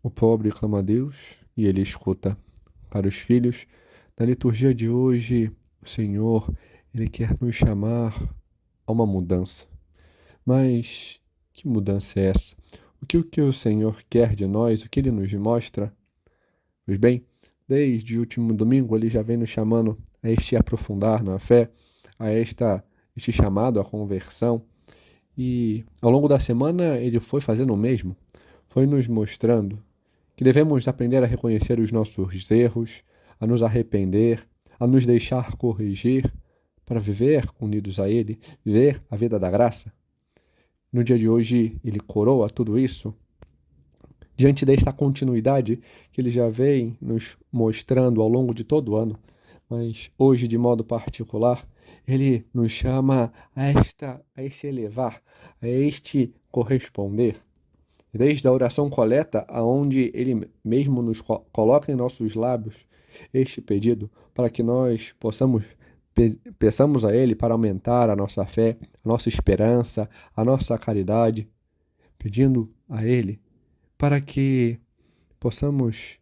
O pobre clama a Deus e ele escuta. Para os filhos, na liturgia de hoje, o Senhor, ele quer nos chamar a uma mudança. Mas que mudança é essa? O que o Senhor quer de nós? O que ele nos mostra? Pois bem, desde o último domingo ele já vem nos chamando a este aprofundar na fé, a este chamado à conversão. E ao longo da semana ele foi fazendo o mesmo, foi nos mostrando que devemos aprender a reconhecer os nossos erros, a nos arrepender, a nos deixar corrigir, para viver unidos a Ele, viver a vida da graça. No dia de hoje, Ele coroa tudo isso diante desta continuidade que Ele já vem nos mostrando ao longo de todo o ano, mas hoje, de modo particular, Ele nos chama a este elevar, a este corresponder. Desde a oração coleta, aonde Ele mesmo nos coloca em nossos lábios este pedido para que nós possamos peçamos a Ele para aumentar a nossa fé, a nossa esperança, a nossa caridade, pedindo a Ele para que possamos,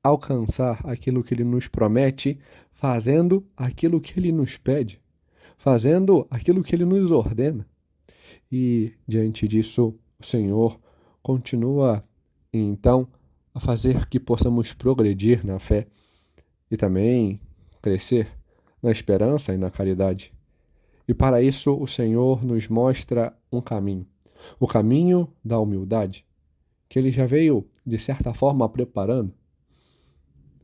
alcançar aquilo que Ele nos promete, fazendo aquilo que Ele nos pede, fazendo aquilo que Ele nos ordena. E diante disso, o Senhor continua, então, a fazer que possamos progredir na fé e também crescer na esperança e na caridade. E para isso, o Senhor nos mostra um caminho, o caminho da humildade, que Ele já veio, de certa forma, preparando.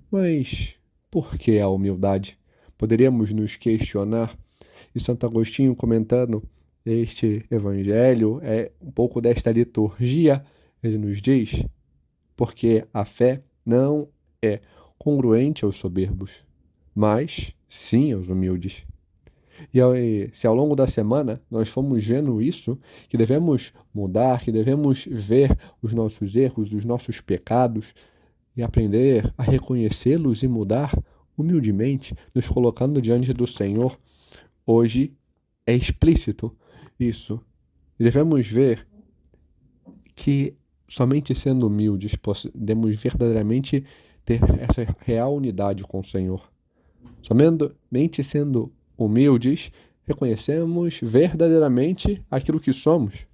Mas por que a humildade? Poderíamos nos questionar. E Santo Agostinho, comentando este evangelho, um pouco desta liturgia, ele nos diz, porque a fé não é congruente aos soberbos, mas sim aos humildes. E se ao longo da semana nós fomos vendo isso, que devemos mudar, que devemos ver os nossos erros, os nossos pecados, e aprender a reconhecê-los e mudar humildemente, nos colocando diante do Senhor, hoje é explícito isso. E devemos ver que somente sendo humildes podemos verdadeiramente ter essa real unidade com o Senhor. Somente sendo humildes, reconhecemos verdadeiramente aquilo que somos.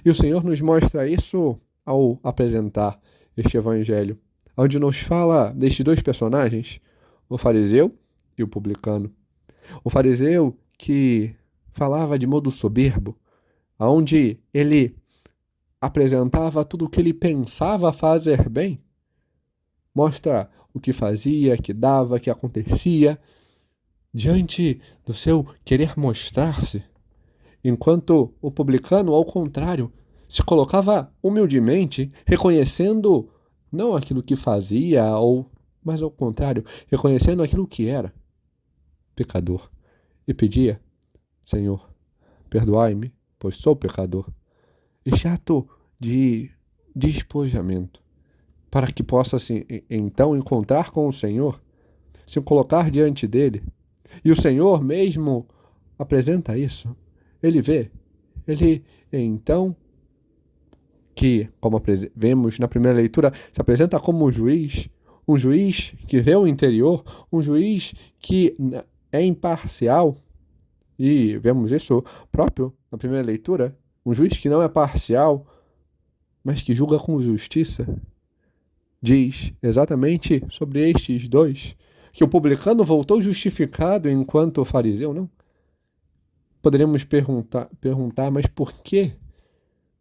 E o Senhor nos mostra isso ao apresentar este evangelho, onde nos fala destes dois personagens, o fariseu e o publicano. O fariseu que falava de modo soberbo, onde ele apresentava tudo o que ele pensava fazer bem, mostra o que fazia, que dava, que acontecia, diante do seu querer mostrar-se, enquanto o publicano, ao contrário, se colocava humildemente, reconhecendo não aquilo que fazia, mas ao contrário, reconhecendo aquilo que era, pecador, e pedia, Senhor, perdoai-me, pois sou pecador. Este ato de despojamento, para que possa então encontrar com o Senhor, se colocar diante dele. E o Senhor mesmo apresenta isso. Ele vê, ele então, que, como vemos na primeira leitura, se apresenta como um juiz que vê o interior, um juiz que é imparcial, e vemos isso próprio na primeira leitura, um juiz que não é parcial, mas que julga com justiça. Diz exatamente sobre estes dois, que o publicano voltou justificado enquanto o fariseu não. Poderíamos perguntar, mas por quê?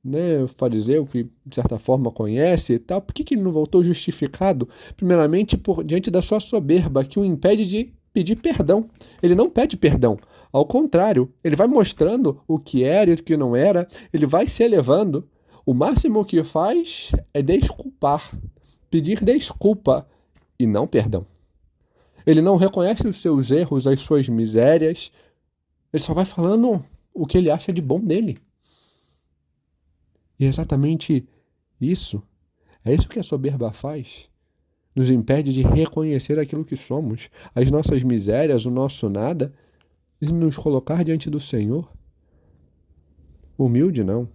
O fariseu, que de certa forma conhece e tal, por que ele não voltou justificado? Primeiramente, diante da sua soberba, que o impede de pedir perdão. Ele não pede perdão. Ao contrário, ele vai mostrando o que era e o que não era, ele vai se elevando. O máximo que faz é desculpar, pedir desculpa e não perdão. Ele não reconhece os seus erros, as suas misérias, ele só vai falando o que ele acha de bom nele. E é exatamente isso, é isso que a soberba faz. Nos impede de reconhecer aquilo que somos, as nossas misérias, o nosso nada, e nos colocar diante do Senhor. Humilde não.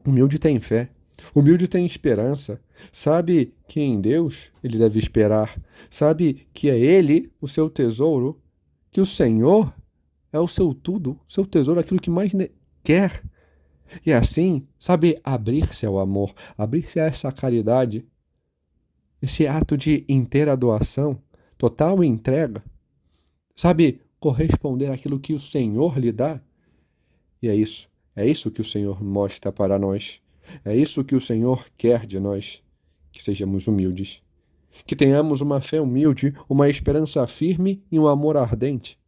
Humilde tem fé. O humilde tem esperança, sabe que em Deus ele deve esperar, sabe que é Ele o seu tesouro, que o Senhor é o seu tudo, o seu tesouro, aquilo que mais quer. E assim, sabe abrir-se ao amor, abrir-se a essa caridade, esse ato de inteira doação, total entrega, sabe corresponder àquilo que o Senhor lhe dá. E é isso que o Senhor mostra para nós. É isso que o Senhor quer de nós, que sejamos humildes, que tenhamos uma fé humilde, uma esperança firme e um amor ardente.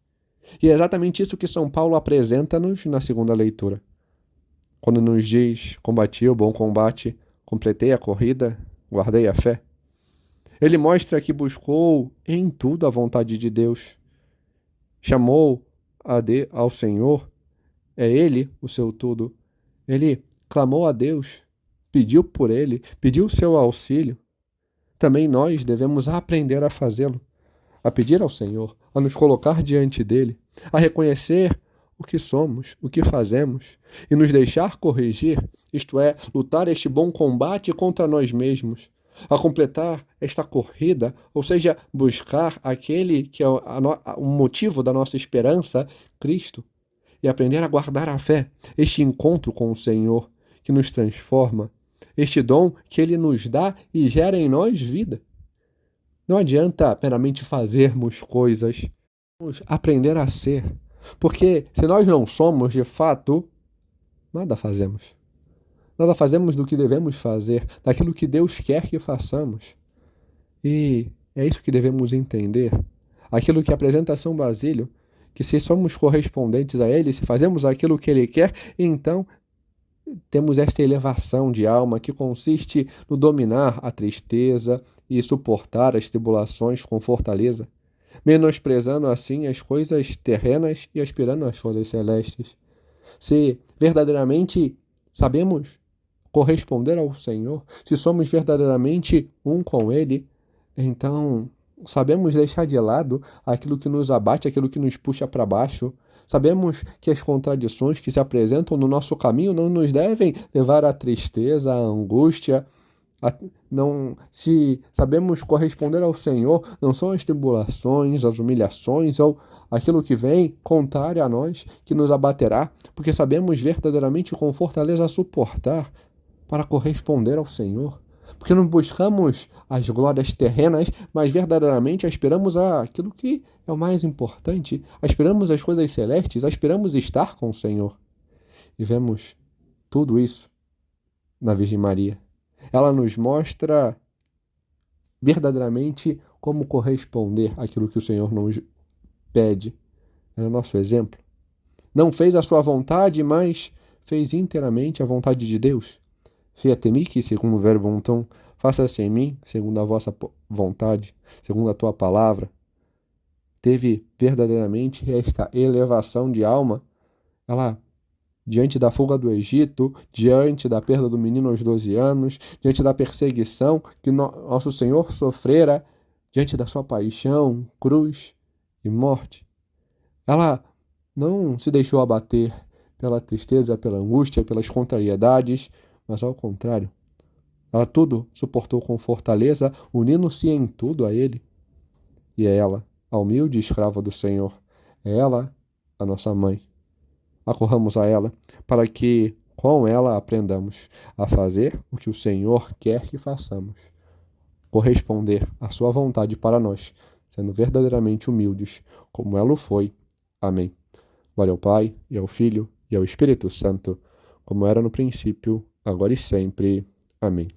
E é exatamente isso que São Paulo apresenta-nos na segunda leitura, quando nos diz: combati o bom combate, completei a corrida, guardei a fé. Ele mostra que buscou em tudo a vontade de Deus, chamou ao Senhor, é Ele o seu tudo. Ele clamou a Deus, pediu por Ele, pediu o seu auxílio. Também nós devemos aprender a fazê-lo, a pedir ao Senhor, a nos colocar diante dele, a reconhecer o que somos, o que fazemos, e nos deixar corrigir, isto é, lutar este bom combate contra nós mesmos, a completar esta corrida, ou seja, buscar aquele que é o motivo da nossa esperança, Cristo, e aprender a guardar a fé, este encontro com o Senhor que nos transforma, este dom que Ele nos dá e gera em nós vida. Não adianta meramente fazermos coisas, vamos aprender a ser, porque se nós não somos de fato, nada fazemos. Nada fazemos do que devemos fazer, daquilo que Deus quer que façamos. E é isso que devemos entender. Aquilo que apresenta São Basílio, que se somos correspondentes a Ele, se fazemos aquilo que Ele quer, então temos esta elevação de alma que consiste no dominar a tristeza e suportar as tribulações com fortaleza, menosprezando assim as coisas terrenas e aspirando às coisas celestes. Se verdadeiramente sabemos corresponder ao Senhor, se somos verdadeiramente um com Ele, então sabemos deixar de lado aquilo que nos abate, aquilo que nos puxa para baixo. Sabemos que as contradições que se apresentam no nosso caminho não nos devem levar à tristeza, à angústia. Não, se sabemos corresponder ao Senhor, não são as tribulações, as humilhações ou aquilo que vem contrário a nós que nos abaterá, porque sabemos verdadeiramente com fortaleza suportar para corresponder ao Senhor. Porque não buscamos as glórias terrenas, mas verdadeiramente aspiramos aquilo que é o mais importante. Aspiramos as coisas celestes, aspiramos estar com o Senhor. E vemos tudo isso na Virgem Maria. Ela nos mostra verdadeiramente como corresponder àquilo que o Senhor nos pede. É o nosso exemplo. Não fez a sua vontade, mas fez inteiramente a vontade de Deus. Fiat mihi, segundo o verbo tum, faça-se em mim, segundo a vossa vontade, segundo a tua palavra. Teve verdadeiramente esta elevação de alma. Ela, diante da fuga do Egito, diante da perda do menino aos 12 anos, diante da perseguição que nosso Senhor sofrera, diante da sua paixão, cruz e morte, ela não se deixou abater pela tristeza, pela angústia, pelas contrariedades, mas ao contrário, ela tudo suportou com fortaleza, unindo-se em tudo a Ele. E é ela, a humilde escrava do Senhor, é ela, a nossa mãe. Acorramos a ela, para que com ela aprendamos a fazer o que o Senhor quer que façamos, corresponder à sua vontade para nós, sendo verdadeiramente humildes, como ela o foi. Amém. Glória ao Pai, e ao Filho, e ao Espírito Santo, como era no princípio, agora e sempre. Amém.